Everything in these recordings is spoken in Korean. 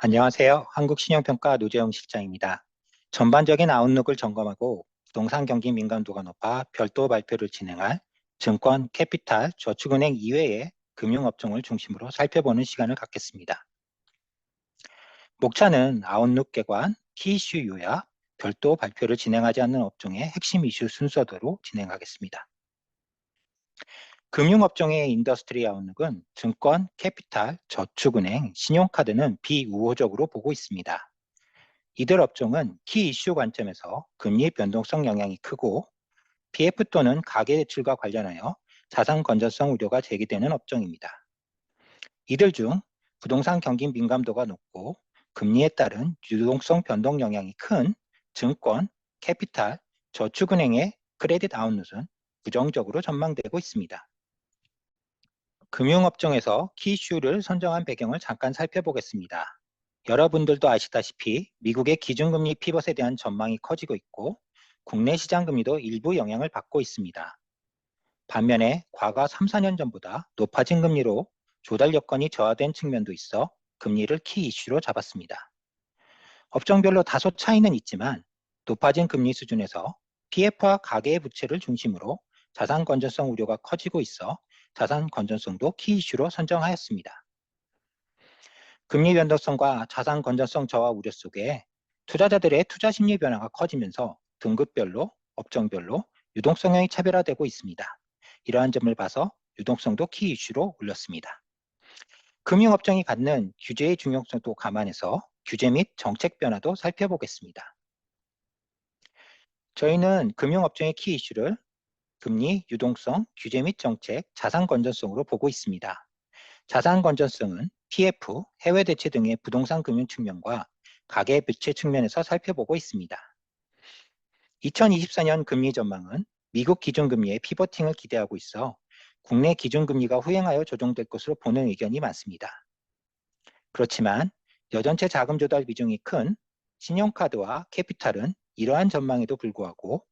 안녕하세요. 한국신용평가 노재영 실장입니다. 전반적인 아웃룩을 점검하고 부동산 경기 민감도가 높아 별도 발표를 진행할 증권, 캐피탈, 저축은행 이외의 금융업종을 중심으로 살펴보는 시간을 갖겠습니다. 목차는 아웃룩 개관, 키이슈 요약, 별도 발표를 진행하지 않는 업종의 핵심 이슈 순서대로 진행하겠습니다. 금융업종의 인더스트리 아웃룩은 증권, 캐피탈, 저축은행, 신용카드는 비우호적으로 보고 있습니다. 이들 업종은 키 이슈 관점에서 금리 변동성 영향이 크고 PF 또는 가계 대출과 관련하여 자산 건전성 우려가 제기되는 업종입니다. 이들 중 부동산 경기 민감도가 높고 금리에 따른 유동성 변동 영향이 큰 증권, 캐피탈, 저축은행의 크레딧 아웃룩은 부정적으로 전망되고 있습니다. 금융업종에서 키 이슈를 선정한 배경을 잠깐 살펴보겠습니다. 여러분들도 아시다시피 미국의 기준금리 피벗에 대한 전망이 커지고 있고 국내 시장 금리도 일부 영향을 받고 있습니다. 반면에 과거 3, 4년 전보다 높아진 금리로 조달 여건이 저하된 측면도 있어 금리를 키 이슈로 잡았습니다. 업종별로 다소 차이는 있지만 높아진 금리 수준에서 PF와 가계의 부채를 중심으로 자산 건전성 우려가 커지고 있어 자산 건전성도 키 이슈로 선정하였습니다. 금리 변동성과 자산 건전성 저하 우려 속에 투자자들의 투자 심리 변화가 커지면서 등급별로, 업종별로 유동성이 차별화되고 있습니다. 이러한 점을 봐서 유동성도 키 이슈로 올렸습니다. 금융업종이 갖는 규제의 중요성도 감안해서 규제 및 정책 변화도 살펴보겠습니다. 저희는 금융업종의 키 이슈를 금리, 유동성, 규제 및 정책, 자산 건전성으로 보고 있습니다. 자산 건전성은 PF, 해외 대체 등의 부동산 금융 측면과 가계 부채 측면에서 살펴보고 있습니다. 2024년 금리 전망은 미국 기준금리의 피버팅을 기대하고 있어 국내 기준금리가 후행하여 조정될 것으로 보는 의견이 많습니다. 그렇지만 여전체 자금 조달 비중이 큰 신용카드와 캐피탈은 이러한 전망에도 불구하고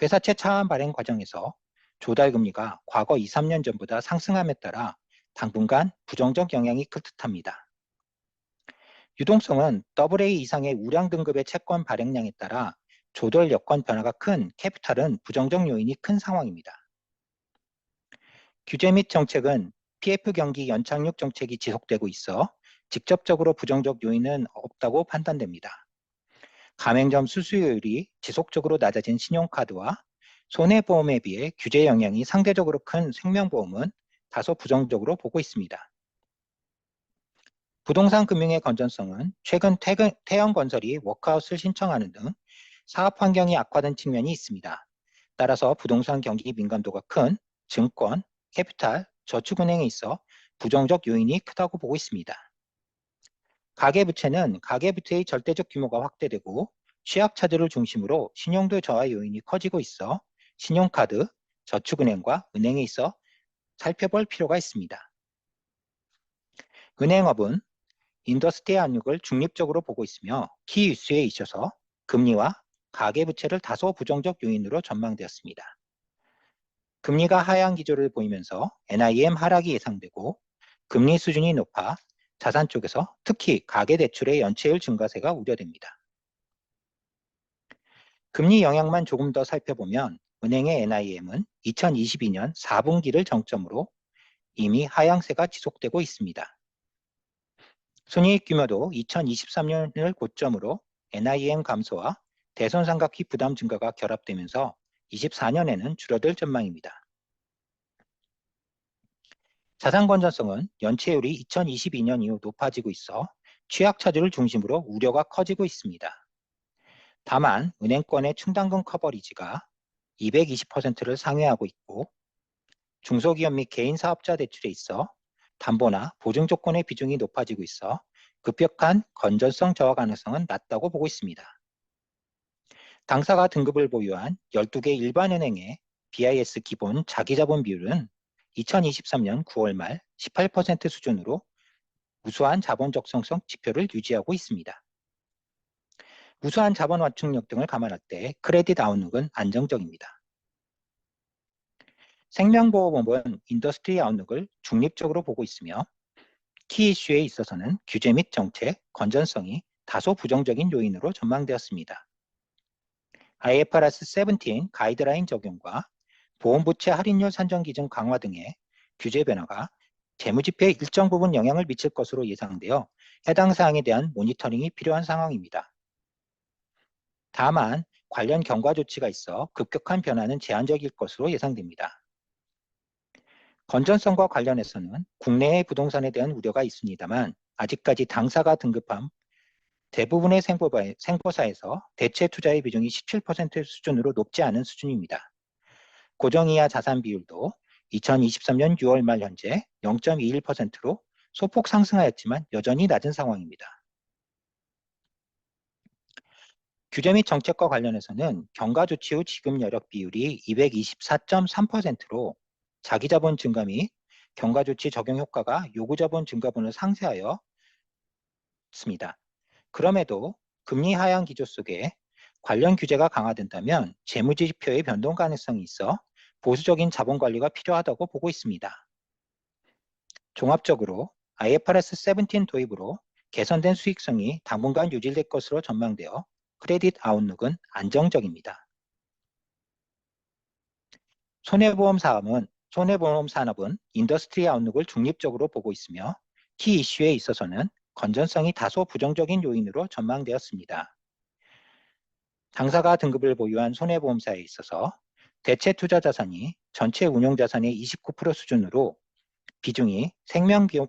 회사채 차환 발행 과정에서 조달금리가 과거 2, 3년 전보다 상승함에 따라 당분간 부정적 영향이 클 듯합니다. 유동성은 AA 이상의 우량 등급의 채권 발행량에 따라 조달 여건 변화가 큰 캐피탈은 부정적 요인이 큰 상황입니다. 규제 및 정책은 PF 경기 연착륙 정책이 지속되고 있어 직접적으로 부정적 요인은 없다고 판단됩니다. 가맹점 수수료율이 지속적으로 낮아진 신용카드와 손해보험에 비해 규제 영향이 상대적으로 큰 생명보험은 다소 부정적으로 보고 있습니다. 부동산 금융의 건전성은 최근 태형건설이 워크아웃을 신청하는 등 사업 환경이 악화된 측면이 있습니다. 따라서 부동산 경기 민감도가 큰 증권, 캐피탈, 저축은행에 있어 부정적 요인이 크다고 보고 있습니다. 가계부채는 가계부채의 절대적 규모가 확대되고 취약차들을 중심으로 신용도 저하 요인이 커지고 있어 신용카드, 저축은행과 은행에 있어 살펴볼 필요가 있습니다. 은행업은 인더스트리 압력을 중립적으로 보고 있으며 키 이슈에 있어서 금리와 가계부채를 다소 부정적 요인으로 전망되었습니다. 금리가 하향 기조를 보이면서 NIM 하락이 예상되고 금리 수준이 높아 자산 쪽에서 특히 가계대출의 연체율 증가세가 우려됩니다. 금리 영향만 조금 더 살펴보면 은행의 NIM은 2022년 4분기를 정점으로 이미 하향세가 지속되고 있습니다. 순이익 규모도 2023년을 고점으로 NIM 감소와 대손 삼각기 부담 증가가 결합되면서 24년에는 줄어들 전망입니다. 자산 건전성은 연체율이 2022년 이후 높아지고 있어 취약차주를 중심으로 우려가 커지고 있습니다. 다만 은행권의 충당금 커버리지가 220%를 상회하고 있고 중소기업 및 개인 사업자 대출에 있어 담보나 보증 조건의 비중이 높아지고 있어 급격한 건전성 저하 가능성은 낮다고 보고 있습니다. 당사가 등급을 보유한 12개 일반은행의 BIS 기본 자기자본 비율은 2023년 9월 말 18% 수준으로 우수한 자본 적성성 지표를 유지하고 있습니다. 우수한 자본 완충력 등을 감안할 때 크레딧 아웃룩은 안정적입니다. 생명보험은 인더스트리 아웃룩을 중립적으로 보고 있으며 키 이슈에 있어서는 규제 및 정책, 건전성이 다소 부정적인 요인으로 전망되었습니다. IFRS 17 가이드라인 적용과 보험부채 할인율 산정 기준 강화 등의 규제 변화가 재무지표에 일정 부분 영향을 미칠 것으로 예상되어 해당 사항에 대한 모니터링이 필요한 상황입니다. 다만 관련 경과 조치가 있어 급격한 변화는 제한적일 것으로 예상됩니다. 건전성과 관련해서는 국내의 부동산에 대한 우려가 있습니다만 아직까지 당사가 등급한 대부분의 생보사에서 대체 투자의 비중이 17% 수준으로 높지 않은 수준입니다. 고정이하 자산 비율도 2023년 6월 말 현재 0.21%로 소폭 상승하였지만 여전히 낮은 상황입니다. 규제 및 정책과 관련해서는 경과 조치 후 지급 여력 비율이 224.3%로 자기자본 증가 및 경과 조치 적용 효과가 요구자본 증가분을 상쇄하여 있습니다. 그럼에도 금리 하향 기조 속에 관련 규제가 강화된다면 재무지표의 변동 가능성이 있어 보수적인 자본 관리가 필요하다고 보고 있습니다. 종합적으로 IFRS 17 도입으로 개선된 수익성이 당분간 유지될 것으로 전망되어 크레딧 아웃룩은 안정적입니다. 손해보험 산업은 인더스트리 아웃룩을 중립적으로 보고 있으며 키 이슈에 있어서는 건전성이 다소 부정적인 요인으로 전망되었습니다. 당사가 등급을 보유한 손해보험사에 있어서 대체 투자 자산이 전체 운용 자산의 29% 수준으로 비중이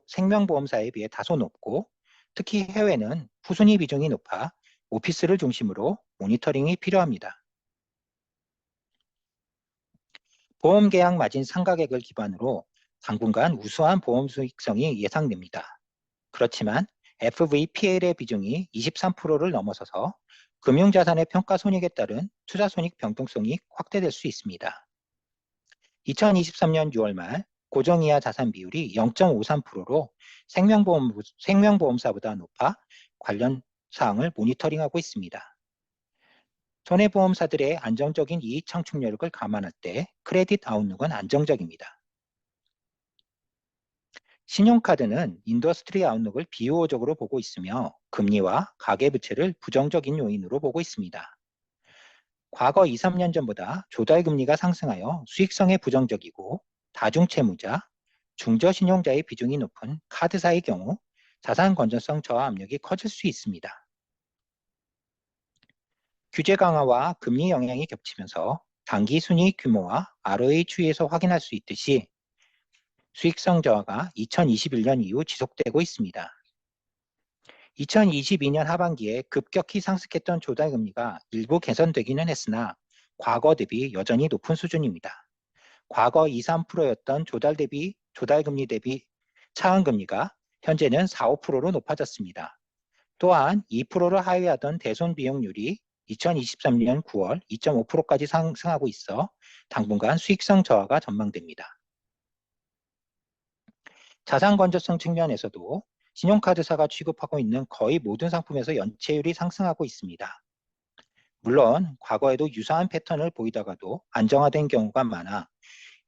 생명보험사에 비해 다소 높고 특히 해외는 후순위 비중이 높아 오피스를 중심으로 모니터링이 필요합니다. 보험계약 마진 상가액을 기반으로 당분간 우수한 보험 수익성이 예상됩니다. 그렇지만 FVPL의 비중이 23%를 넘어서서 금융자산의 평가손익에 따른 투자손익 변동성이 확대될 수 있습니다. 2023년 6월 말 고정이하 자산 비율이 0.53%로 생명보험사보다 높아 관련 사항을 모니터링하고 있습니다. 손해보험사들의 안정적인 이익 창출력을 감안할 때 크레딧 아웃룩은 안정적입니다. 신용카드는 인더스트리 아웃룩을 비우호적으로 보고 있으며 금리와 가계부채를 부정적인 요인으로 보고 있습니다. 과거 2, 3년 전보다 조달금리가 상승하여 수익성에 부정적이고 다중채무자, 중저신용자의 비중이 높은 카드사의 경우 자산 건전성 저하 압력이 커질 수 있습니다. 규제 강화와 금리 영향이 겹치면서 단기 순이익 규모와 ROA 추이에서 확인할 수 있듯이 수익성 저하가 2021년 이후 지속되고 있습니다. 2022년 하반기에 급격히 상승했던 조달금리가 일부 개선되기는 했으나 과거 대비 여전히 높은 수준입니다. 과거 2, 3%였던 조달금리 대비 차환금리가 현재는 4, 5%로 높아졌습니다. 또한 2%를 하회하던 대손 비용률이 2023년 9월 2.5%까지 상승하고 있어 당분간 수익성 저하가 전망됩니다. 자산 건전성 측면에서도 신용카드사가 취급하고 있는 거의 모든 상품에서 연체율이 상승하고 있습니다. 물론 과거에도 유사한 패턴을 보이다가도 안정화된 경우가 많아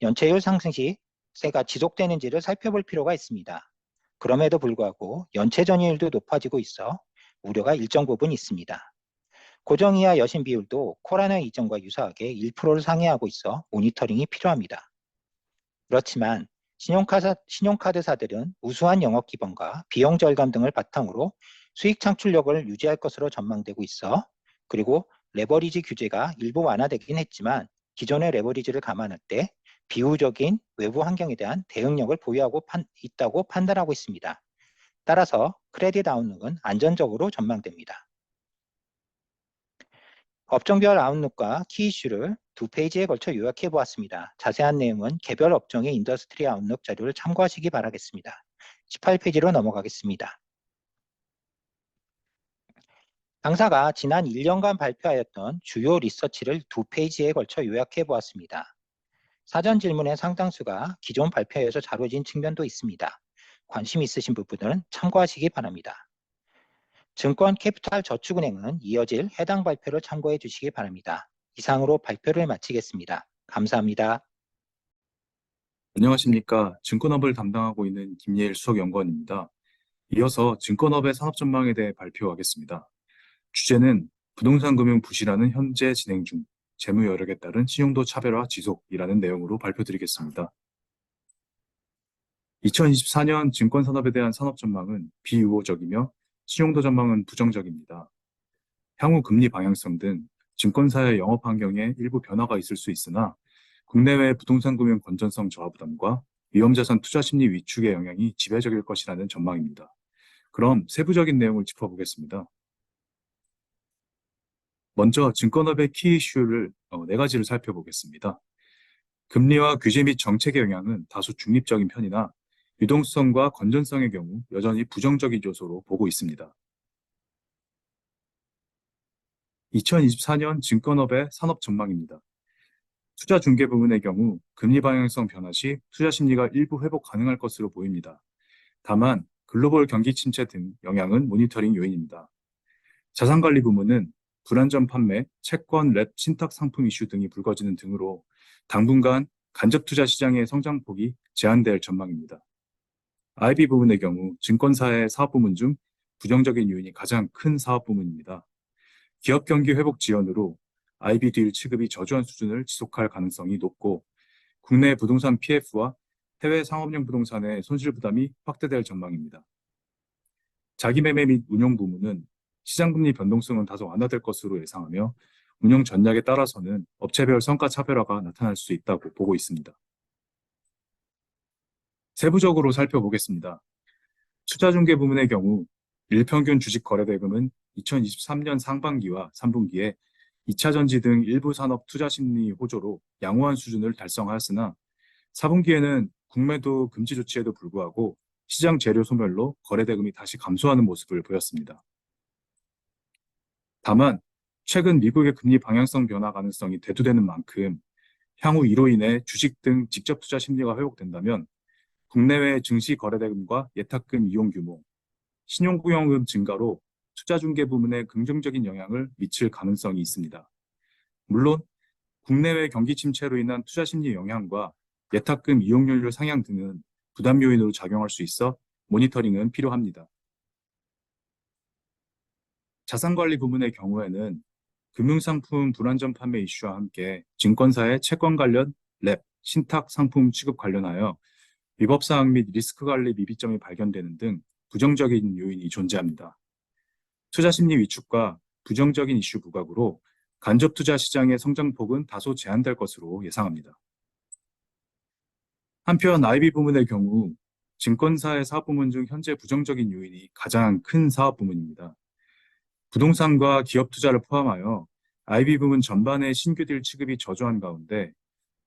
연체율 상승 시 세가 지속되는지를 살펴볼 필요가 있습니다. 그럼에도 불구하고 연체 전이율도 높아지고 있어 우려가 일정 부분 있습니다. 고정이하 여신 비율도 코로나 이전과 유사하게 1%를 상회하고 있어 모니터링이 필요합니다. 그렇지만 신용카드사들은 우수한 영업 기반과 비용 절감 등을 바탕으로 수익 창출력을 유지할 것으로 전망되고 있어 그리고 레버리지 규제가 일부 완화되긴 했지만 기존의 레버리지를 감안할 때 비우적인 외부 환경에 대한 대응력을 보유하고 있다고 판단하고 있습니다. 따라서 크레딧 아웃룩은 안전적으로 전망됩니다. 업종별 아웃룩과 키 이슈를 두 페이지에 걸쳐 요약해 보았습니다. 자세한 내용은 개별 업종의 인더스트리 아웃룩 자료를 참고하시기 바라겠습니다. 18페이지로 넘어가겠습니다. 당사가 지난 1년간 발표하였던 주요 리서치를 두 페이지에 걸쳐 요약해 보았습니다. 사전 질문의 상당수가 기존 발표에서 자료진 측면도 있습니다. 관심 있으신 부분은 참고하시기 바랍니다. 증권 캐피탈 저축은행은 이어질 해당 발표를 참고해 주시기 바랍니다. 이상으로 발표를 마치겠습니다. 감사합니다. 안녕하십니까. 증권업을 담당하고 있는 김예일 수석연구원입니다. 이어서 증권업의 산업 전망에 대해 발표하겠습니다. 주제는 부동산 금융 부실화는 현재 진행 중, 재무 여력에 따른 신용도 차별화 지속이라는 내용으로 발표드리겠습니다. 2024년 증권 산업에 대한 산업 전망은 비우호적이며 신용도 전망은 부정적입니다. 향후 금리 방향성 등 증권사의 영업 환경에 일부 변화가 있을 수 있으나 국내외 부동산 금융 건전성 저하 부담과 위험자산 투자 심리 위축의 영향이 지배적일 것이라는 전망입니다. 그럼 세부적인 내용을 짚어보겠습니다. 먼저 증권업의 키 이슈를 네 가지를 살펴보겠습니다. 금리와 규제 및 정책의 영향은 다소 중립적인 편이나 유동성과 건전성의 경우 여전히 부정적인 요소로 보고 있습니다. 2024년 증권업의 산업 전망입니다. 투자 중개 부문의 경우 금리 방향성 변화 시 투자 심리가 일부 회복 가능할 것으로 보입니다. 다만 글로벌 경기 침체 등 영향은 모니터링 요인입니다. 자산관리 부문은 불안전 판매, 채권, 랩, 신탁 상품 이슈 등이 불거지는 등으로 당분간 간접 투자 시장의 성장폭이 제한될 전망입니다. IB 부문의 경우 증권사의 사업 부문 중 부정적인 요인이 가장 큰 사업 부문입니다. 기업 경기 회복 지연으로 IB 딜 취급이 저조한 수준을 지속할 가능성이 높고 국내 부동산 PF와 해외 상업용 부동산의 손실 부담이 확대될 전망입니다. 자기매매 및 운용 부문은 시장금리 변동성은 다소 완화될 것으로 예상하며 운용 전략에 따라서는 업체별 성과 차별화가 나타날 수 있다고 보고 있습니다. 세부적으로 살펴보겠습니다. 투자중개 부문의 경우 일평균 주식 거래대금은 2023년 상반기와 3분기에 2차 전지 등 일부 산업 투자 심리 호조로 양호한 수준을 달성하였으나 4분기에는 국매도 금지 조치에도 불구하고 시장 재료 소멸로 거래대금이 다시 감소하는 모습을 보였습니다. 다만 최근 미국의 금리 방향성 변화 가능성이 대두되는 만큼 향후 이로 인해 주식 등 직접 투자 심리가 회복된다면 국내외 증시 거래대금과 예탁금 이용 규모, 신용구형금 증가로 투자중개 부문에 긍정적인 영향을 미칠 가능성이 있습니다. 물론 국내외 경기 침체로 인한 투자 심리 영향과 예탁금 이용률 상향 등은 부담 요인으로 작용할 수 있어 모니터링은 필요합니다. 자산관리 부문의 경우에는 금융상품 불안전 판매 이슈와 함께 증권사의 채권 관련 랩, 신탁 상품 취급 관련하여 위법사항 및 리스크 관리 미비점이 발견되는 등 부정적인 요인이 존재합니다. 투자 심리 위축과 부정적인 이슈 부각으로 간접 투자 시장의 성장폭은 다소 제한될 것으로 예상합니다. 한편 IB 부문의 경우 증권사의 사업 부문 중 현재 부정적인 요인이 가장 큰 사업 부문입니다. 부동산과 기업 투자를 포함하여 IB 부문 전반의 신규 딜 취급이 저조한 가운데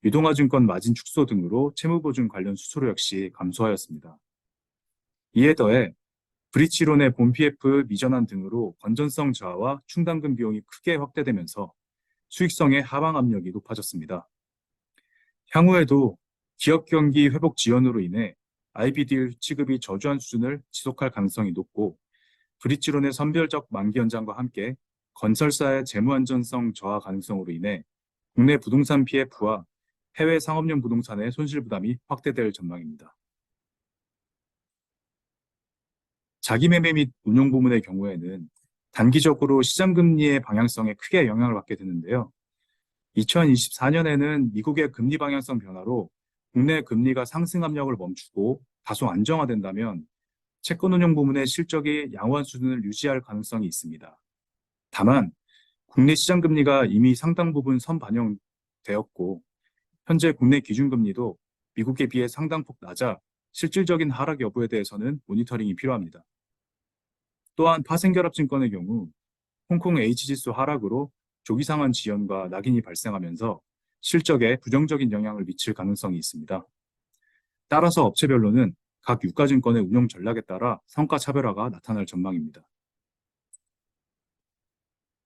유동화증권 마진 축소 등으로 채무보증 관련 수수료 역시 감소하였습니다. 이에 더해 브릿지론의 본 PF 미전환 등으로 건전성 저하와 충당금 비용이 크게 확대되면서 수익성의 하방 압력이 높아졌습니다. 향후에도 기업 경기 회복 지연으로 인해 IB 딜 취급이 저조한 수준을 지속할 가능성이 높고 브릿지론의 선별적 만기 연장과 함께 건설사의 재무 안전성 저하 가능성으로 인해 국내 부동산 PF와 해외 상업용 부동산의 손실 부담이 확대될 전망입니다. 자기매매 및 운용 부문의 경우에는 단기적으로 시장금리의 방향성에 크게 영향을 받게 되는데요. 2024년에는 미국의 금리 방향성 변화로 국내 금리가 상승 압력을 멈추고 다소 안정화된다면 채권운용 부문의 실적이 양호한 수준을 유지할 가능성이 있습니다. 다만 국내 시장금리가 이미 상당 부분 선반영되었고 현재 국내 기준금리도 미국에 비해 상당폭 낮아 실질적인 하락 여부에 대해서는 모니터링이 필요합니다. 또한 파생결합증권의 경우 홍콩 H지수 하락으로 조기상환 지연과 낙인이 발생하면서 실적에 부정적인 영향을 미칠 가능성이 있습니다. 따라서 업체별로는 각 유가증권의 운용 전략에 따라 성과 차별화가 나타날 전망입니다.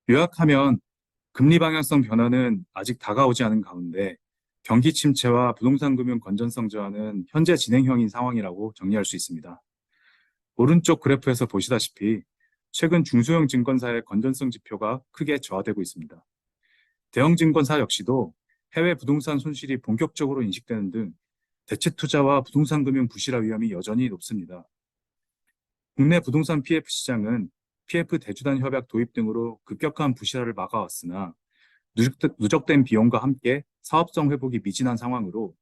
요약하면 금리 방향성 변화는 아직 다가오지 않은 가운데 경기 침체와 부동산 금융 건전성 저하는 현재 진행형인 상황이라고 정리할 수 있습니다. 오른쪽 그래프에서 보시다시피 최근 중소형 증권사의 건전성 지표가 크게 저하되고 있습니다. 대형 증권사 역시도 해외 부동산 손실이 본격적으로 인식되는 등 대체 투자와 부동산 금융 부실화 위험이 여전히 높습니다. 국내 부동산 PF 시장은 PF 대주단 협약 도입 등으로 급격한 부실화를 막아왔으나 누적된 비용과 함께 사업성 회복이 미진한 상황으로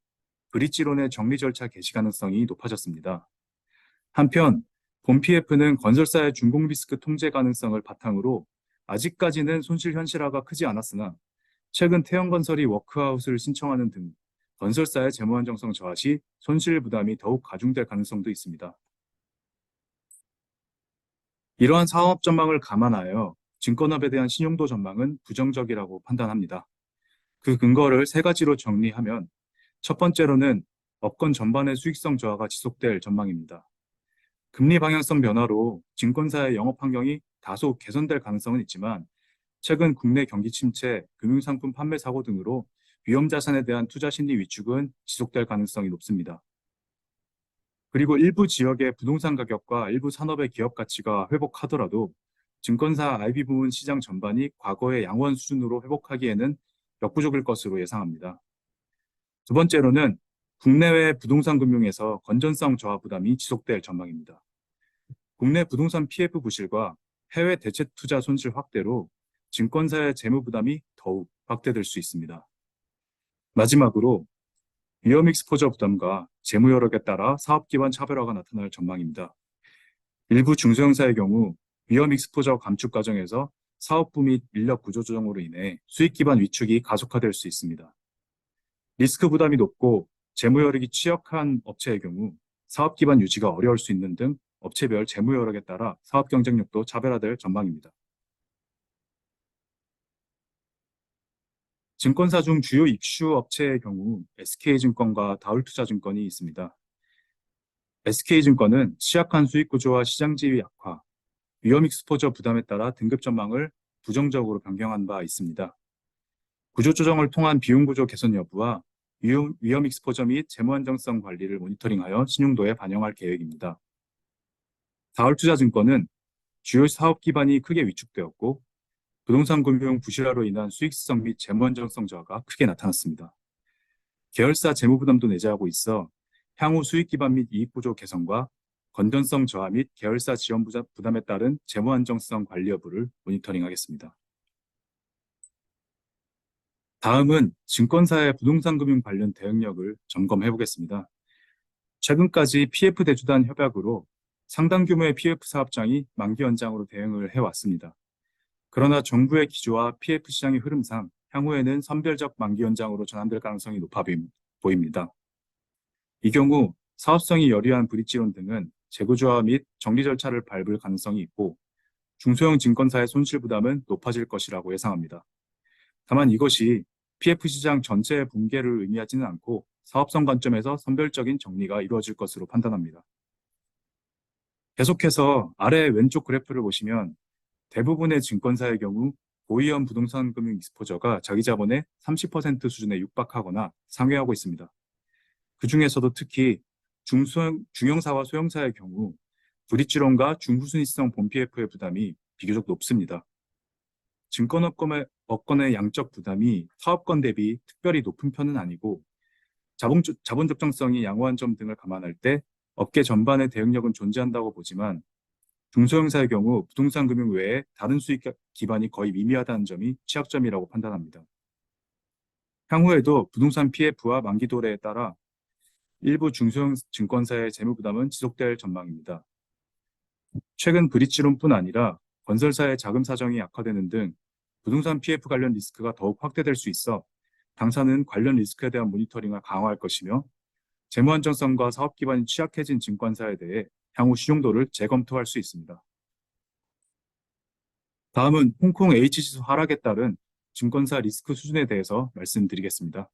브릿지론의 정리 절차 개시 가능성이 높아졌습니다. 한편 본 PF는 건설사의 준공 리스크 통제 가능성을 바탕으로 아직까지는 손실 현실화가 크지 않았으나 최근 태형건설이 워크아웃을 신청하는 등 건설사의 재무 안정성 저하 시 손실 부담이 더욱 가중될 가능성도 있습니다. 이러한 사업 전망을 감안하여 증권업에 대한 신용도 전망은 부정적이라고 판단합니다. 그 근거를 세 가지로 정리하면 첫 번째로는 업권 전반의 수익성 저하가 지속될 전망입니다. 금리 방향성 변화로 증권사의 영업 환경이 다소 개선될 가능성은 있지만 최근 국내 경기 침체, 금융상품 판매 사고 등으로 위험 자산에 대한 투자 심리 위축은 지속될 가능성이 높습니다. 그리고 일부 지역의 부동산 가격과 일부 산업의 기업 가치가 회복하더라도 증권사 IB 부문 시장 전반이 과거의 양호한 수준으로 회복하기에는 역부족일 것으로 예상합니다. 두 번째로는 국내외 부동산 금융에서 건전성 저하 부담이 지속될 전망입니다. 국내 부동산 PF 부실과 해외 대체 투자 손실 확대로 증권사의 재무 부담이 더욱 확대될 수 있습니다. 마지막으로 위험 익스포저 부담과 재무 여력에 따라 사업 기반 차별화가 나타날 전망입니다. 일부 중소형사의 경우 위험 익스포저 감축 과정에서 사업부 및 인력 구조 조정으로 인해 수익 기반 위축이 가속화될 수 있습니다. 리스크 부담이 높고 재무 여력이 취약한 업체의 경우 사업 기반 유지가 어려울 수 있는 등 업체별 재무 여력에 따라 사업 경쟁력도 차별화될 전망입니다. 증권사 중 주요 익슈 업체의 경우 SK증권과 다울투자증권이 있습니다. SK증권은 취약한 수익 구조와 시장 지위 약화, 위험 익스포저 부담에 따라 등급 전망을 부정적으로 변경한 바 있습니다. 구조 조정을 통한 비용 구조 개선 여부와 위험 익스포저 및 재무 안정성 관리를 모니터링하여 신용도에 반영할 계획입니다. 다울투자증권은 주요 사업 기반이 크게 위축되었고 부동산 금융 부실화로 인한 수익성 및 재무 안정성 저하가 크게 나타났습니다. 계열사 재무 부담도 내재하고 있어 향후 수익 기반 및 이익 구조 개선과 건전성 저하 및 계열사 지원 부담에 따른 재무 안정성 관리 여부를 모니터링하겠습니다. 다음은 증권사의 부동산 금융 관련 대응력을 점검해 보겠습니다. 최근까지 PF 대주단 협약으로 상당 규모의 PF 사업장이 만기 연장으로 대응을 해왔습니다. 그러나 정부의 기조와 PF 시장의 흐름상 향후에는 선별적 만기 연장으로 전환될 가능성이 높아 보입니다. 이 경우 사업성이 여리한 브릿지론 등은 재구조화 및 정리 절차를 밟을 가능성이 있고 중소형 증권사의 손실 부담은 높아질 것이라고 예상합니다. 다만 이것이 PF 시장 전체의 붕괴를 의미하지는 않고 사업성 관점에서 선별적인 정리가 이루어질 것으로 판단합니다. 계속해서 아래 왼쪽 그래프를 보시면 대부분의 증권사의 경우 고위험 부동산 금융 익스포저가 자기 자본의 30% 수준에 육박하거나 상회하고 있습니다. 그 중에서도 특히 중형사와 소형사의 경우 브릿지론과 중후순위성 본 PF의 부담이 비교적 높습니다. 증권업권의 양적 부담이 사업권 대비 특별히 높은 편은 아니고 자본 적정성이 양호한 점 등을 감안할 때 업계 전반의 대응력은 존재한다고 보지만 중소형사의 경우 부동산 금융 외에 다른 수익 기반이 거의 미미하다는 점이 취약점이라고 판단합니다. 향후에도 부동산 PF와 만기 도래에 따라 일부 중소형 증권사의 재무 부담은 지속될 전망입니다. 최근 브릿지론뿐 아니라 건설사의 자금 사정이 악화되는 등 부동산 PF 관련 리스크가 더욱 확대될 수 있어 당사는 관련 리스크에 대한 모니터링을 강화할 것이며 재무 안정성과 사업 기반이 취약해진 증권사에 대해 향후 신용도를 재검토할 수 있습니다. 다음은 홍콩 H지수 하락에 따른 증권사 리스크 수준에 대해서 말씀드리겠습니다.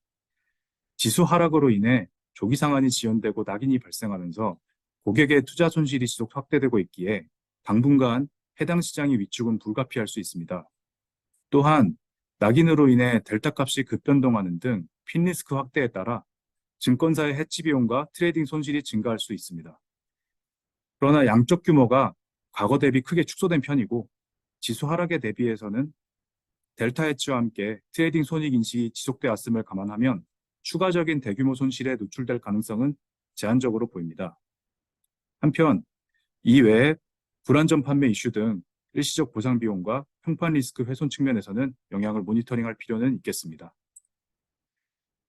지수 하락으로 인해 조기 상한이 지연되고 낙인이 발생하면서 고객의 투자 손실이 지속 확대되고 있기에 당분간 해당 시장의 위축은 불가피할 수 있습니다. 또한 낙인으로 인해 델타 값이 급변동하는 등 핀 리스크 확대에 따라 증권사의 해치 비용과 트레이딩 손실이 증가할 수 있습니다. 그러나 양적 규모가 과거 대비 크게 축소된 편이고 지수 하락에 대비해서는 델타 해치와 함께 트레이딩 손익 인식이 지속되었음을 감안하면 추가적인 대규모 손실에 노출될 가능성은 제한적으로 보입니다. 한편 이외에 불안전 판매 이슈 등 일시적 보상 비용과 평판 리스크 훼손 측면에서는 영향을 모니터링할 필요는 있겠습니다.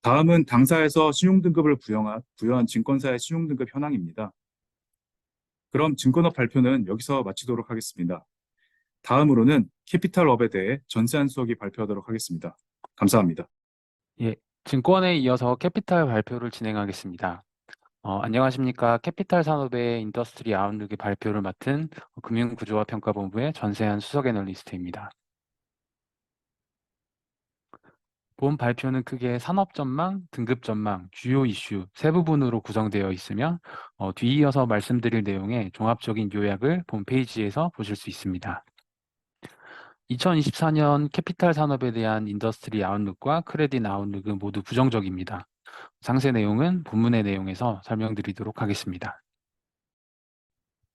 다음은 당사에서 신용등급을 부여한 증권사의 신용등급 현황입니다. 그럼 증권업 발표는 여기서 마치도록 하겠습니다. 다음으로는 캐피탈업에 대해 전세한 수석이 발표하도록 하겠습니다. 감사합니다. 예, 증권에 이어서 캐피탈 발표를 진행하겠습니다. 안녕하십니까. 캐피탈 산업의 인더스트리 아웃룩의 발표를 맡은 금융구조화 평가본부의 전세한 수석 애널리스트입니다. 본 발표는 크게 산업 전망, 등급 전망, 주요 이슈 세 부분으로 구성되어 있으며 뒤이어서 말씀드릴 내용의 종합적인 요약을 본 페이지에서 보실 수 있습니다. 2024년 캐피탈 산업에 대한 인더스트리 아웃룩과 크레딧 아웃룩은 모두 부정적입니다. 상세 내용은 본문의 내용에서 설명드리도록 하겠습니다.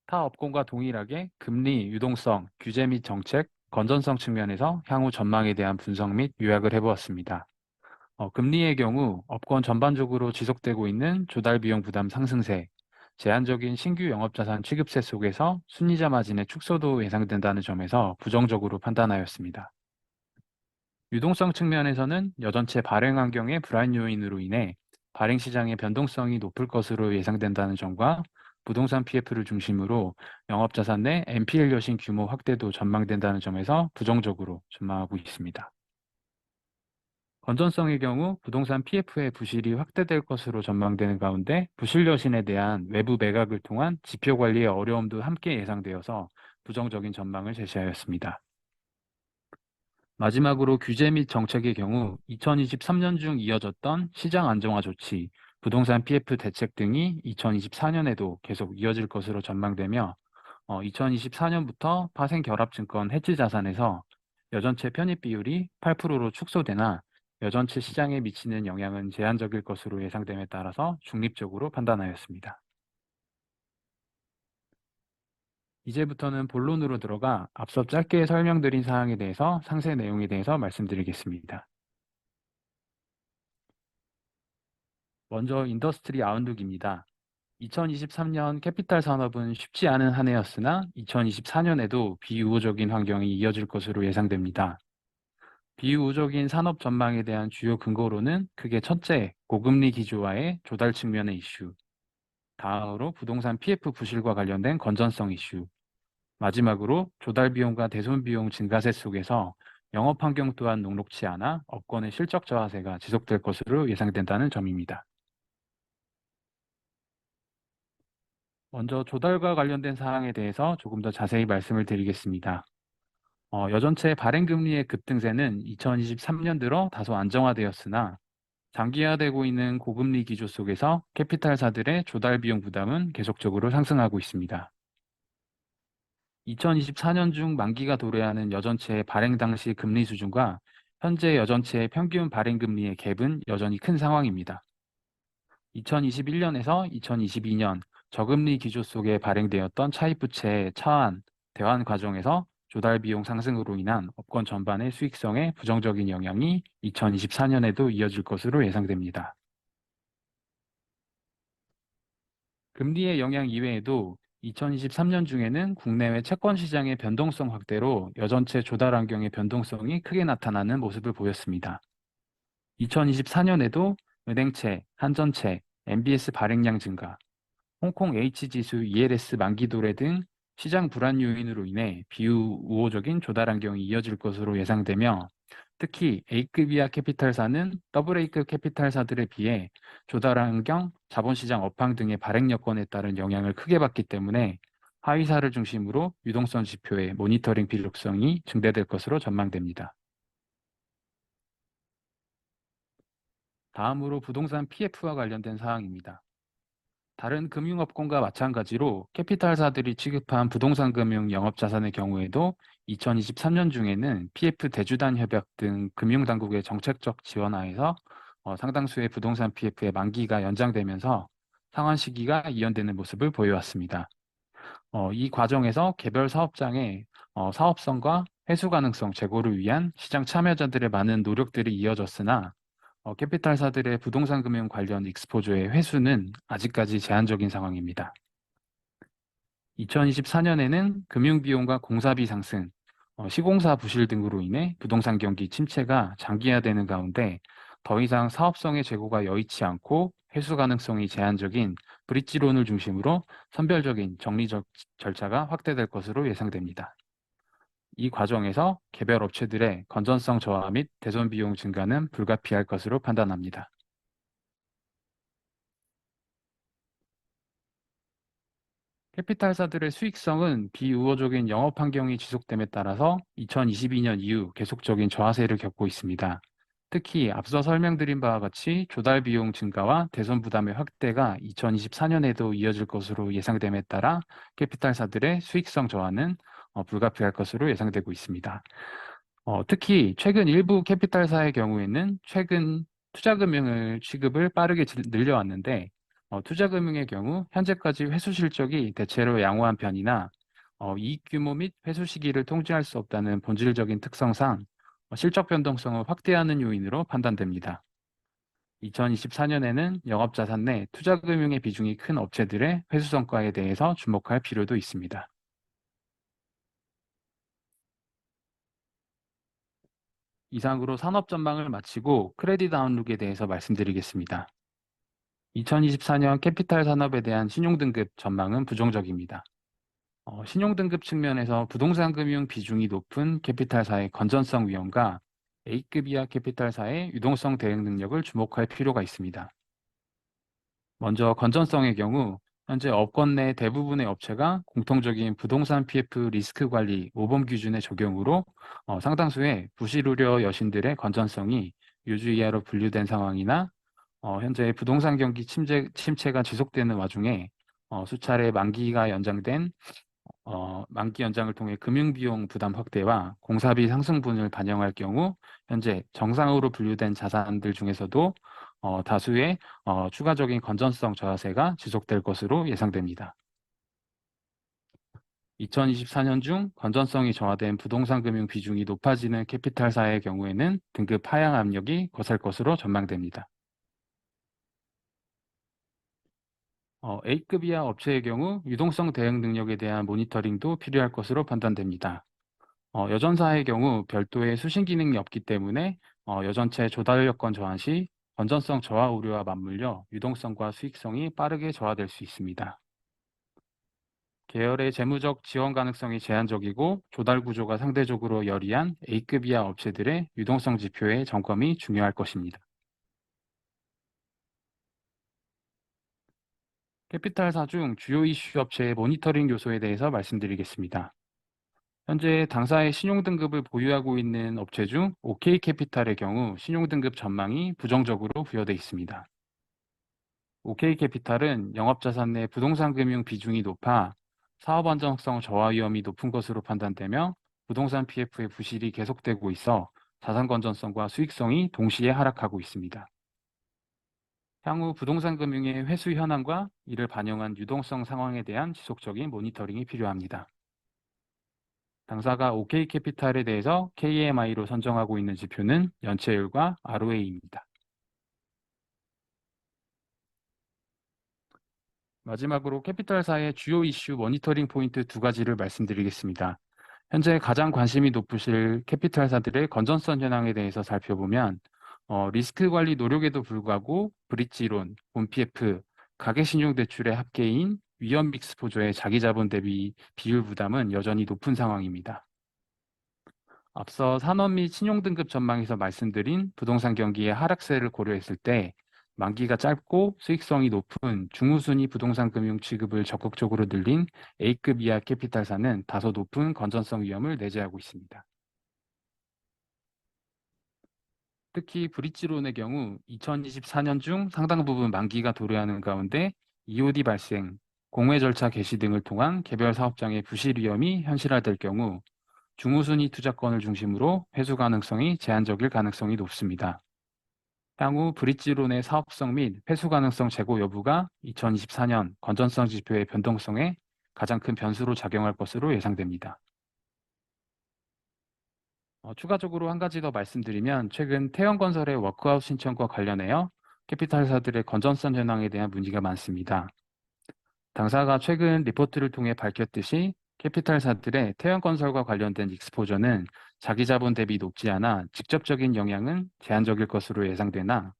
타 업종과 동일하게 금리, 유동성, 규제 및 정책, 건전성 측면에서 향후 전망에 대한 분석 및 요약을 해보았습니다. 금리의 경우 업권 전반적으로 지속되고 있는 조달 비용 부담 상승세, 제한적인 신규 영업자산 취급세 속에서 순이자 마진의 축소도 예상된다는 점에서 부정적으로 판단하였습니다. 유동성 측면에서는 여전체 발행 환경의 불안 요인으로 인해 발행 시장의 변동성이 높을 것으로 예상된다는 점과 부동산 PF를 중심으로 영업자산 내 NPL 여신 규모 확대도 전망된다는 점에서 부정적으로 전망하고 있습니다. 건전성의 경우 부동산 PF의 부실이 확대될 것으로 전망되는 가운데 부실 여신에 대한 외부 매각을 통한 지표 관리의 어려움도 함께 예상되어서 부정적인 전망을 제시하였습니다. 마지막으로 규제 및 정책의 경우 2023년 중 이어졌던 시장 안정화 조치, 부동산 PF 대책 등이 2024년에도 계속 이어질 것으로 전망되며 2024년부터 파생결합증권 해지 자산에서 여전체 편입 비율이 8%로 축소되나 여전체 시장에 미치는 영향은 제한적일 것으로 예상됨에 따라서 중립적으로 판단하였습니다. 이제부터는 본론으로 들어가 앞서 짧게 설명드린 사항에 대해서 상세 내용에 대해서 말씀드리겠습니다. 먼저 인더스트리 아웃룩입니다. 2023년 캐피탈 산업은 쉽지 않은 한 해였으나 2024년에도 비우호적인 환경이 이어질 것으로 예상됩니다. 비우호적인 산업 전망에 대한 주요 근거로는 크게 첫째, 고금리 기조와의 조달 측면의 이슈, 다음으로 부동산 PF 부실과 관련된 건전성 이슈, 마지막으로 조달 비용과 대손 비용 증가세 속에서 영업 환경 또한 녹록치 않아 업권의 실적 저하세가 지속될 것으로 예상된다는 점입니다. 먼저 조달과 관련된 사항에 대해서 조금 더 자세히 말씀을 드리겠습니다. 여전체 발행금리의 급등세는 2023년 들어 다소 안정화되었으나 장기화되고 있는 고금리 기조 속에서 캐피탈사들의 조달 비용 부담은 계속적으로 상승하고 있습니다. 2024년 중 만기가 도래하는 여전체의 발행 당시 금리 수준과 현재 여전체의 평균 발행 금리의 갭은 여전히 큰 상황입니다. 2021년에서 2022년 저금리 기조 속에 발행되었던 차입부채의 차환, 대환 과정에서 조달 비용 상승으로 인한 업권 전반의 수익성에 부정적인 영향이 2024년에도 이어질 것으로 예상됩니다. 금리의 영향 이외에도 2023년 중에는 국내외 채권 시장의 변동성 확대로 여전체 조달 환경의 변동성이 크게 나타나는 모습을 보였습니다. 2024년에도 은행채, 한전채, MBS 발행량 증가, 홍콩 H지수 ELS 만기 도래 등 시장 불안 요인으로 인해 비우호적인 조달 환경이 이어질 것으로 예상되며 특히 A급 이하 캐피탈사는 AA급 캐피탈사들에 비해 조달 환경, 자본시장 업황 등의 발행 여건에 따른 영향을 크게 받기 때문에 하위사를 중심으로 유동성 지표의 모니터링 필요성이 증대될 것으로 전망됩니다. 다음으로 부동산 PF와 관련된 사항입니다. 다른 금융업권과 마찬가지로 캐피탈사들이 취급한 부동산 금융 영업자산의 경우에도 2023년 중에는 PF 대주단 협약 등 금융당국의 정책적 지원하에서 상당수의 부동산 PF의 만기가 연장되면서 상환 시기가 이연되는 모습을 보여왔습니다. 이 과정에서 개별 사업장의 사업성과 회수 가능성 제고를 위한 시장 참여자들의 많은 노력들이 이어졌으나 캐피탈사들의 부동산 금융 관련 익스포저의 회수는 아직까지 제한적인 상황입니다. 2024년에는 금융비용과 공사비 상승, 시공사 부실 등으로 인해 부동산 경기 침체가 장기화되는 가운데 더 이상 사업성의 재고가 여의치 않고 회수 가능성이 제한적인 브릿지론을 중심으로 선별적인 정리 절차가 확대될 것으로 예상됩니다. 이 과정에서 개별 업체들의 건전성 저하 및 대손 비용 증가는 불가피할 것으로 판단합니다. 캐피탈사들의 수익성은 비우호적인 영업 환경이 지속됨에 따라서 2022년 이후 계속적인 저하세를 겪고 있습니다. 특히 앞서 설명드린 바와 같이 조달 비용 증가와 대손 부담의 확대가 2024년에도 이어질 것으로 예상됨에 따라 캐피탈사들의 수익성 저하는 불가피할 것으로 예상되고 있습니다. 특히 최근 일부 캐피탈사의 경우에는 최근 투자금융을 취급을 빠르게 늘려왔는데 투자금융의 경우 현재까지 회수 실적이 대체로 양호한 편이나 이익 규모 및 회수 시기를 통제할 수 없다는 본질적인 특성상 실적 변동성을 확대하는 요인으로 판단됩니다. 2024년에는 영업자산 내 투자금융의 비중이 큰 업체들의 회수 성과에 대해서 주목할 필요도 있습니다. 이상으로 산업 전망을 마치고 크레딧 아웃룩에 대해서 말씀드리겠습니다. 2024년 캐피탈 산업에 대한 신용등급 전망은 부정적입니다. 신용등급 측면에서 부동산 금융 비중이 높은 캐피탈사의 건전성 위험과 A급 이하 캐피탈사의 유동성 대응 능력을 주목할 필요가 있습니다. 먼저 건전성의 경우 현재 업권 내 대부분의 업체가 공통적인 부동산 PF 리스크 관리 모범 기준의 적용으로 상당수의 부실 우려 여신들의 건전성이 유주 이하로 분류된 상황이나 현재 부동산 경기 침체가 지속되는 와중에 수차례 만기가 연장된 만기 연장을 통해 금융비용 부담 확대와 공사비 상승분을 반영할 경우 현재 정상으로 분류된 자산들 중에서도 다수의 추가적인 건전성 저하세가 지속될 것으로 예상됩니다. 2024년 중 건전성이 저하된 부동산 금융 비중이 높아지는 캐피탈사의 경우에는 등급 하향 압력이 거셀 것으로 전망됩니다. A급 이하 업체의 경우 유동성 대응 능력에 대한 모니터링도 필요할 것으로 판단됩니다. 여전사의 경우 별도의 수신 기능이 없기 때문에 여전체 조달 여건 저하 시 건전성 저하 우려와 맞물려 유동성과 수익성이 빠르게 저하될 수 있습니다. 계열의 재무적 지원 가능성이 제한적이고 조달 구조가 상대적으로 여리한 A급 이하 업체들의 유동성 지표의 점검이 중요할 것입니다. 캐피탈사 중 주요 이슈 업체의 모니터링 요소에 대해서 말씀드리겠습니다. 현재 당사의 신용등급을 보유하고 있는 업체 중 OK캐피탈의 경우 신용등급 전망이 부정적으로 부여돼 있습니다. OK캐피탈은 영업자산 내 부동산 금융 비중이 높아 사업 안정성 저하 위험이 높은 것으로 판단되며 부동산 PF의 부실이 계속되고 있어 자산 건전성과 수익성이 동시에 하락하고 있습니다. 향후 부동산 금융의 회수 현황과 이를 반영한 유동성 상황에 대한 지속적인 모니터링이 필요합니다. 당사가 OK캐피탈에 대해서 KMI로 선정하고 있는 지표는 연체율과 ROA입니다. 마지막으로 캐피탈사의 주요 이슈 모니터링 포인트 2가지를 말씀드리겠습니다. 현재 가장 관심이 높으실 캐피탈사들의 건전성 현황에 대해서 살펴보면 리스크 관리 노력에도 불구하고 브릿지론, 본PF, 가계신용대출의 합계인 위험 믹스 보조의 자기자본 대비 비율 부담은 여전히 높은 상황입니다. 앞서 산업 및 신용등급 전망에서 말씀드린 부동산 경기의 하락세를 고려했을 때 만기가 짧고 수익성이 높은 중우순위 부동산 금융 취급을 적극적으로 늘린 A급 이하 캐피탈사는 다소 높은 건전성 위험을 내재하고 있습니다. 특히 브릿지론의 경우 2024년 중 상당 부분 만기가 도래하는 가운데 EOD 발생, 공회 절차 개시 등을 통한 개별 사업장의 부실 위험이 현실화될 경우 중우순위 투자권을 중심으로 회수 가능성이 제한적일 가능성이 높습니다. 향후 브릿지론의 사업성 및 회수 가능성 재고 여부가 2024년 건전성 지표의 변동성에 가장 큰 변수로 작용할 것으로 예상됩니다. 추가적으로 한 가지 더 말씀드리면 최근 태형건설의 워크아웃 신청과 관련하여 캐피탈사들의 건전성 현황에 대한 문의가 많습니다. 당사가 최근 리포트를 통해 밝혔듯이 캐피탈사들의 태양건설과 관련된 익스포저는 자기 자본 대비 높지 않아 직접적인 영향은 제한적일 것으로 예상되나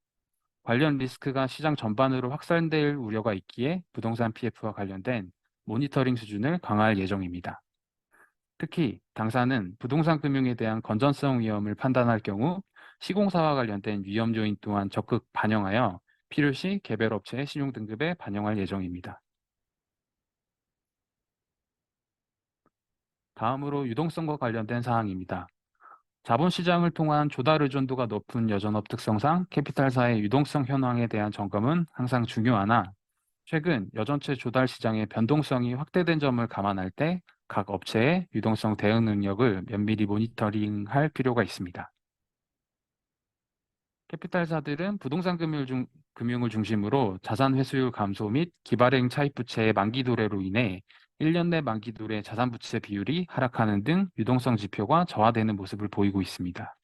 관련 리스크가 시장 전반으로 확산될 우려가 있기에 부동산 PF와 관련된 모니터링 수준을 강화할 예정입니다. 특히 당사는 부동산 금융에 대한 건전성 위험을 판단할 경우 시공사와 관련된 위험 요인 또한 적극 반영하여 필요시 개별 업체의 신용 등급에 반영할 예정입니다. 다음으로 유동성과 관련된 사항입니다. 자본시장을 통한 조달 의존도가 높은 여전업 특성상 캐피탈사의 유동성 현황에 대한 점검은 항상 중요하나 최근 여전체 조달 시장의 변동성이 확대된 점을 감안할 때 각 업체의 유동성 대응 능력을 면밀히 모니터링할 필요가 있습니다. 캐피탈사들은 부동산 금융을 중심으로 자산 회수율 감소 및 기발행 차입 부채의 만기 도래로 인해 1년 내 만기 도래 자산 부채 비율이 하락하는 등 유동성 지표가 저하되는 모습을 보이고 있습니다.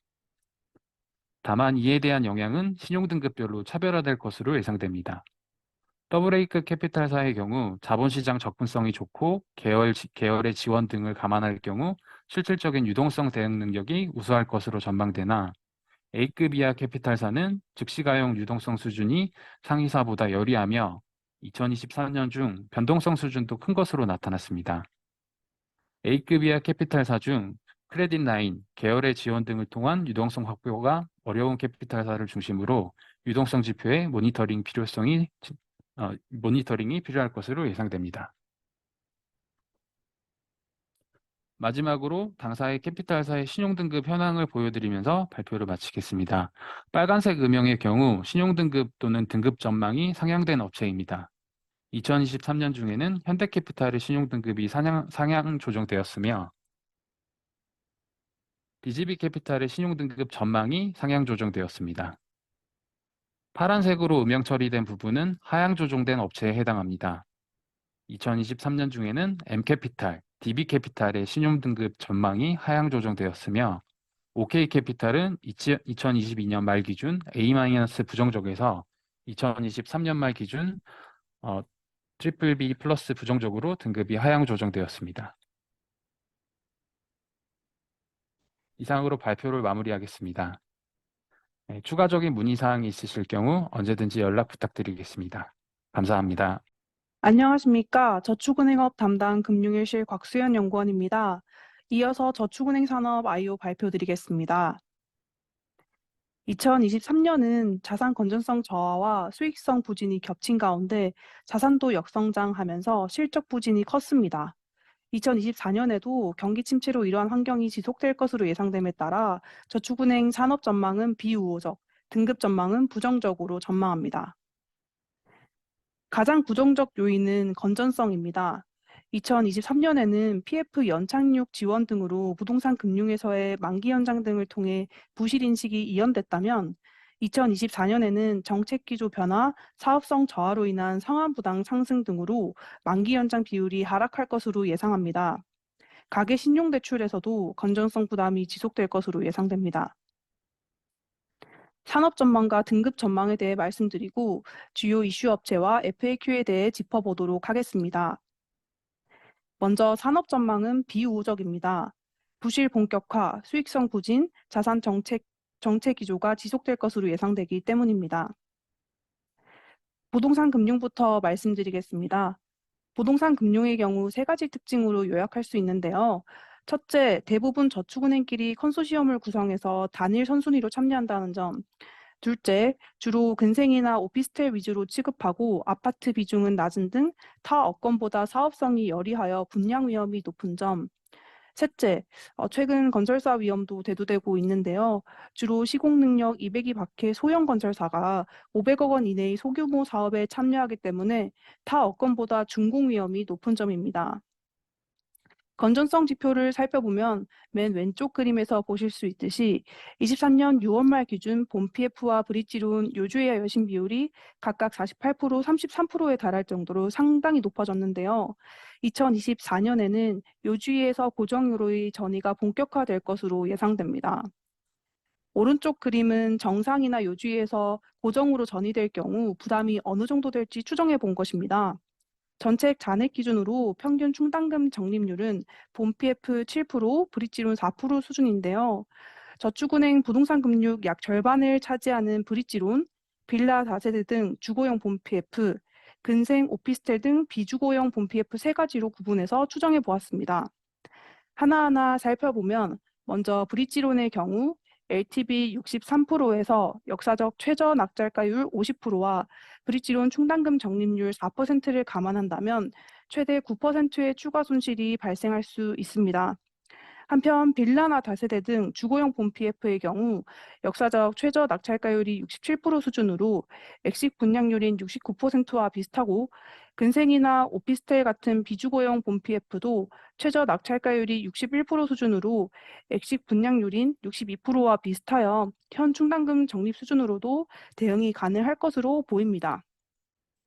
다만 이에 대한 영향은 신용등급별로 차별화될 것으로 예상됩니다. 더블에이크 캐피탈사의 경우 자본시장 접근성이 좋고 계열의 지원 등을 감안할 경우 실질적인 유동성 대응 능력이 우수할 것으로 전망되나 A급 이하 캐피탈사는 즉시가용 유동성 수준이 상위사보다 열이하며 2023년 중 변동성 수준도 큰 것으로 나타났습니다. A급 이하 캐피탈사 중 크레딧 라인, 계열의 지원 등을 통한 유동성 확보가 어려운 캐피탈사를 중심으로 유동성 지표의 모니터링이 필요할 것으로 예상됩니다. 마지막으로 당사의 캐피탈사의 신용등급 현황을 보여드리면서 발표를 마치겠습니다. 빨간색 음영의 경우 신용등급 또는 등급 전망이 상향된 업체입니다. 2023년 중에는 현대캐피탈의 신용등급이 상향 조정되었으며 DGB캐피탈의 신용등급 전망이 상향 조정되었습니다. 파란색으로 음영 처리된 부분은 하향 조정된 업체에 해당합니다. 2023년 중에는 M캐피탈, DB캐피탈의 신용등급 전망이 하향 조정되었으며 OK캐피탈은 2022년 말 기준 A- 부정적에서 2023년 말 기준 BBB 플러스 부정적으로 등급이 하향 조정되었습니다. 이상으로 발표를 마무리하겠습니다. 네, 추가적인 문의사항이 있으실 경우 언제든지 연락 부탁드리겠습니다. 감사합니다. 안녕하십니까. 저축은행업 담당 금융일실 곽수연 연구원입니다. 이어서 저축은행 산업 IO 발표드리겠습니다. 2023년은 자산 건전성 저하와 수익성 부진이 겹친 가운데 자산도 역성장하면서 실적 부진이 컸습니다. 2024년에도 경기 침체로 이러한 환경이 지속될 것으로 예상됨에 따라 저축은행 산업 전망은 비우호적, 등급 전망은 부정적으로 전망합니다. 가장 부정적 요인은 건전성입니다. 2023년에는 PF 연착륙 지원 등으로 부동산 금융에서의 만기 연장 등을 통해 부실 인식이 이연됐다면 2024년에는 정책 기조 변화, 사업성 저하로 인한 상환 부당 상승 등으로 만기 연장 비율이 하락할 것으로 예상합니다. 가계 신용대출에서도 건전성 부담이 지속될 것으로 예상됩니다. 산업 전망과 등급 전망에 대해 말씀드리고 주요 이슈 업체와 FAQ에 대해 짚어보도록 하겠습니다. 먼저 산업 전망은 비우호적입니다. 부실 본격화, 수익성 부진, 자산 정체 기조가 지속될 것으로 예상되기 때문입니다. 부동산 금융부터 말씀드리겠습니다. 부동산 금융의 경우 세 가지 특징으로 요약할 수 있는데요. 첫째, 대부분 저축은행끼리 컨소시엄을 구성해서 단일 선순위로 참여한다는 점. 둘째, 주로 근생이나 오피스텔 위주로 취급하고 아파트 비중은 낮은 등 타 업권보다 사업성이 열이하여 분양 위험이 높은 점. 셋째, 최근 건설사 위험도 대두되고 있는데요. 주로 시공 능력 200이 박해 소형 건설사가 500억 원 이내의 소규모 사업에 참여하기 때문에 타 업권보다 준공 위험이 높은 점입니다. 건전성 지표를 살펴보면 맨 왼쪽 그림에서 보실 수 있듯이 23년 6월 말 기준 본 PF와 브릿지론 요주예약 여신 비율이 각각 48%, 33%에 달할 정도로 상당히 높아졌는데요. 2024년에는 요주에서 고정유로의 전이가 본격화될 것으로 예상됩니다. 오른쪽 그림은 정상이나 요주에서 고정으로 전이될 경우 부담이 어느 정도 될지 추정해 본 것입니다. 전체 잔액 기준으로 평균 충당금 적립률은 본 PF 7%, 브릿지론 4% 수준인데요. 저축은행 부동산 금융 약 절반을 차지하는 브릿지론, 빌라 다세대 등 주거용 본 PF, 근생 오피스텔 등 비주거용 본 PF 세 가지로 구분해서 추정해 보았습니다. 하나하나 살펴보면 먼저 브릿지론의 경우 LTV 63%에서 역사적 최저 낙찰가율 50%와 브릿지론 충당금 적립률 4%를 감안한다면 최대 9%의 추가 손실이 발생할 수 있습니다. 한편 빌라나 다세대 등 주거용 본 PF의 경우 역사적 최저 낙찰가율이 67% 수준으로 액식 분양률인 69%와 비슷하고 근생이나 오피스텔 같은 비주거용 본 PF도 최저 낙찰가율이 61% 수준으로 액식 분양률인 62%와 비슷하여 현 충당금 적립 수준으로도 대응이 가능할 것으로 보입니다.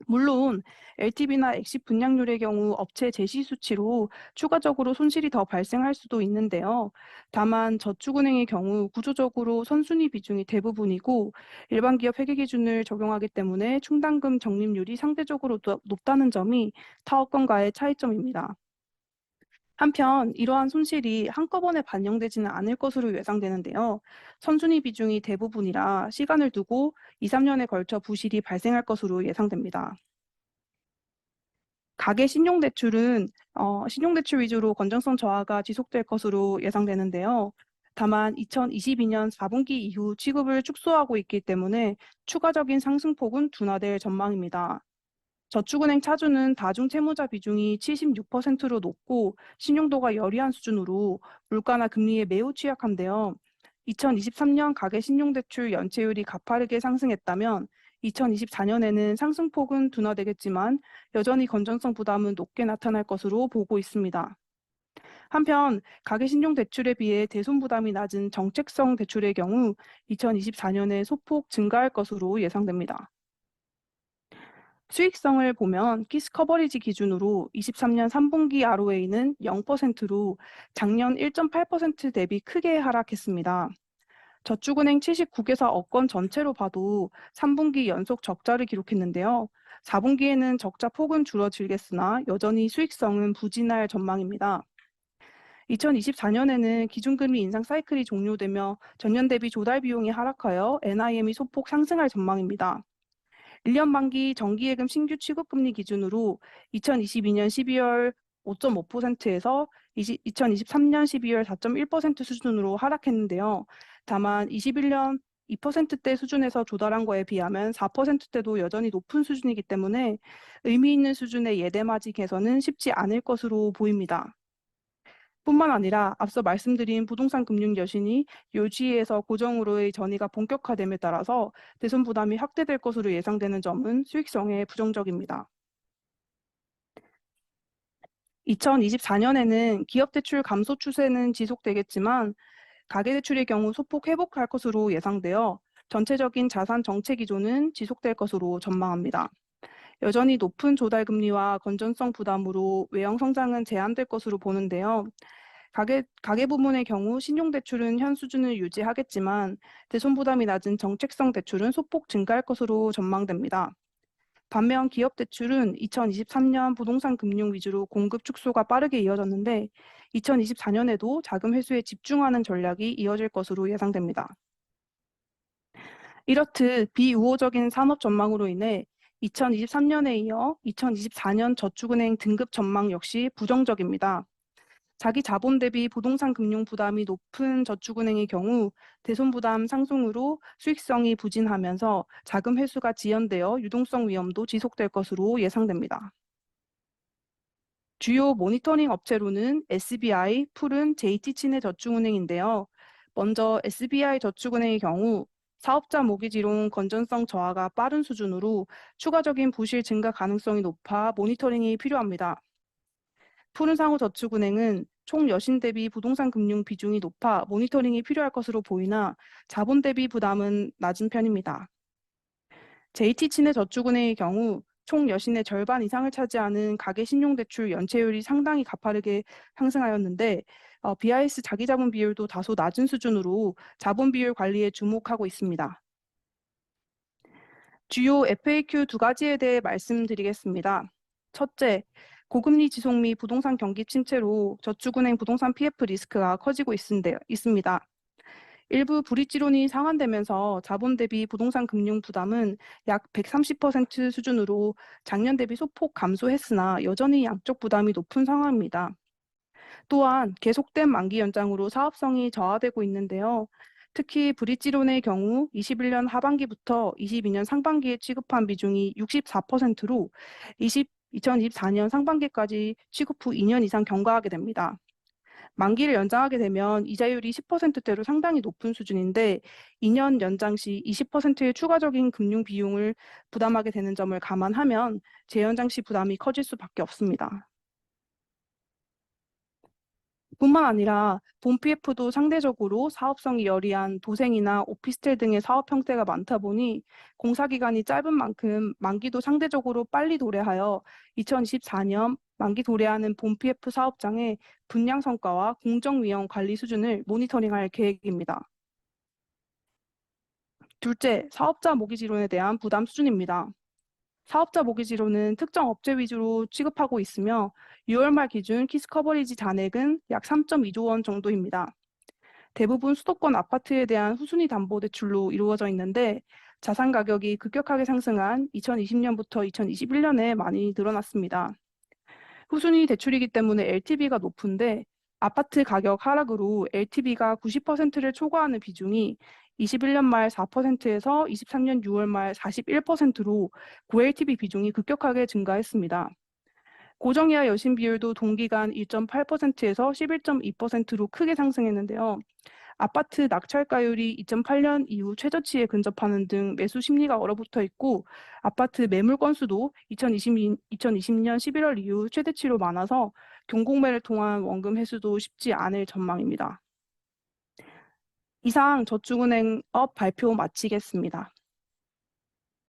물론 LTV나 액식 분양률의 경우 업체 제시 수치로 추가적으로 손실이 더 발생할 수도 있는데요. 다만 저축은행의 경우 구조적으로 선순위 비중이 대부분이고 일반 기업 회계 기준을 적용하기 때문에 충당금 적립률이 상대적으로 높다는 점이 타업권과의 차이점입니다. 한편 이러한 손실이 한꺼번에 반영되지는 않을 것으로 예상되는데요. 선순위 비중이 대부분이라 시간을 두고 2, 3년에 걸쳐 부실이 발생할 것으로 예상됩니다. 가계 신용대출은 신용대출 위주로 건전성 저하가 지속될 것으로 예상되는데요. 다만 2022년 4분기 이후 취급을 축소하고 있기 때문에 추가적인 상승폭은 둔화될 전망입니다. 저축은행 차주는 다중채무자 비중이 76%로 높고 신용도가 열이한 수준으로 물가나 금리에 매우 취약한데요. 2023년 가계 신용대출 연체율이 가파르게 상승했다면 2024년에는 상승폭은 둔화되겠지만 여전히 건전성 부담은 높게 나타날 것으로 보고 있습니다. 한편 가계 신용대출에 비해 대손 부담이 낮은 정책성 대출의 경우 2024년에 소폭 증가할 것으로 예상됩니다. 수익성을 보면 키스 커버리지 기준으로 23년 3분기 ROA는 0%로 작년 1.8% 대비 크게 하락했습니다. 저축은행 79개사 건 전체로 봐도 3분기 연속 적자를 기록했는데요. 4분기에는 적자 폭은 줄어들겠으나 여전히 수익성은 부진할 전망입니다. 2024년에는 기준금리 인상 사이클이 종료되며 전년 대비 조달 비용이 하락하여 NIM이 소폭 상승할 전망입니다. 1년 만기 정기예금 신규 취급금리 기준으로 2022년 12월 5.5%에서 2023년 12월 4.1% 수준으로 하락했는데요. 다만 21년 2%대 수준에서 조달한 거에 비하면 4%대도 여전히 높은 수준이기 때문에 의미 있는 수준의 예대마진 개선은 쉽지 않을 것으로 보입니다. 뿐만 아니라 앞서 말씀드린 부동산 금융 여신이 요지에서 고정으로의 전이가 본격화됨에 따라서 대손 부담이 확대될 것으로 예상되는 점은 수익성에 부정적입니다. 2024년에는 기업 대출 감소 추세는 지속되겠지만 가계대출의 경우 소폭 회복할 것으로 예상되어 전체적인 자산 정체 기조는 지속될 것으로 전망합니다. 여전히 높은 조달금리와 건전성 부담으로 외형 성장은 제한될 것으로 보는데요. 가계 부문의 경우 신용대출은 현 수준을 유지하겠지만 대손 부담이 낮은 정책성 대출은 소폭 증가할 것으로 전망됩니다. 반면 기업 대출은 2023년 부동산 금융 위주로 공급 축소가 빠르게 이어졌는데 2024년에도 자금 회수에 집중하는 전략이 이어질 것으로 예상됩니다. 이렇듯 비우호적인 산업 전망으로 인해 2023년에 이어 2024년 저축은행 등급 전망 역시 부정적입니다. 자기 자본 대비 부동산 금융 부담이 높은 저축은행의 경우 대손 부담 상승으로 수익성이 부진하면서 자금 회수가 지연되어 유동성 위험도 지속될 것으로 예상됩니다. 주요 모니터링 업체로는 SBI, 푸른, JT친해저축은행인데요. 먼저 SBI 저축은행의 경우 사업자 모기지론 건전성 저하가 빠른 수준으로 추가적인 부실 증가 가능성이 높아 모니터링이 필요합니다. 푸른상호저축은행은 총 여신 대비 부동산 금융 비중이 높아 모니터링이 필요할 것으로 보이나 자본 대비 부담은 낮은 편입니다. JT친해저축은행의 경우 총 여신의 절반 이상을 차지하는 가계 신용대출 연체율이 상당히 가파르게 상승하였는데 BIS 자기자본 비율도 다소 낮은 수준으로 자본 비율 관리에 주목하고 있습니다. 주요 FAQ 두 가지에 대해 말씀드리겠습니다. 첫째, 고금리 지속 및 부동산 경기 침체로 저축은행 부동산 PF 리스크가 커지고 있습니다. 일부 브릿지론이 상환되면서 자본 대비 부동산 금융 부담은 약 130% 수준으로 작년 대비 소폭 감소했으나 여전히 양적 부담이 높은 상황입니다. 또한 계속된 만기 연장으로 사업성이 저하되고 있는데요. 특히 브릿지론의 경우 21년 하반기부터 22년 상반기에 취급한 비중이 64%로 2024년 상반기까지 취급 후 2년 이상 경과하게 됩니다. 만기를 연장하게 되면 이자율이 10%대로 상당히 높은 수준인데 2년 연장 시 20%의 추가적인 금융 비용을 부담하게 되는 점을 감안하면 재연장 시 부담이 커질 수밖에 없습니다. 뿐만 아니라 본 PF도 상대적으로 사업성이 여리한 도생이나 오피스텔 등의 사업 형태가 많다 보니 공사기간이 짧은 만큼 만기도 상대적으로 빨리 도래하여 2024년 만기 도래하는 본 PF 사업장의 분량 성과와 공정 위험 관리 수준을 모니터링할 계획입니다. 둘째, 사업자 모기지론에 대한 부담 수준입니다. 사업자 모기지로는 특정 업체 위주로 취급하고 있으며 6월 말 기준 키스 커버리지 잔액은 약 3.2조 원 정도입니다. 대부분 수도권 아파트에 대한 후순위 담보 대출로 이루어져 있는데 자산 가격이 급격하게 상승한 2020년부터 2021년에 많이 늘어났습니다. 후순위 대출이기 때문에 LTV가 높은데 아파트 가격 하락으로 LTV가 90%를 초과하는 비중이 21년 말 4%에서 23년 6월 말 41%로 고LTV 비중이 급격하게 증가했습니다. 고정이하 여신 비율도 동기간 1.8%에서 11.2%로 크게 상승했는데요. 아파트 낙찰가율이 2008년 이후 최저치에 근접하는 등 매수 심리가 얼어붙어 있고 아파트 매물 건수도 2020년 11월 이후 최대치로 많아서 경공매를 통한 원금 회수도 쉽지 않을 전망입니다. 이상 저축은행업 발표 마치겠습니다.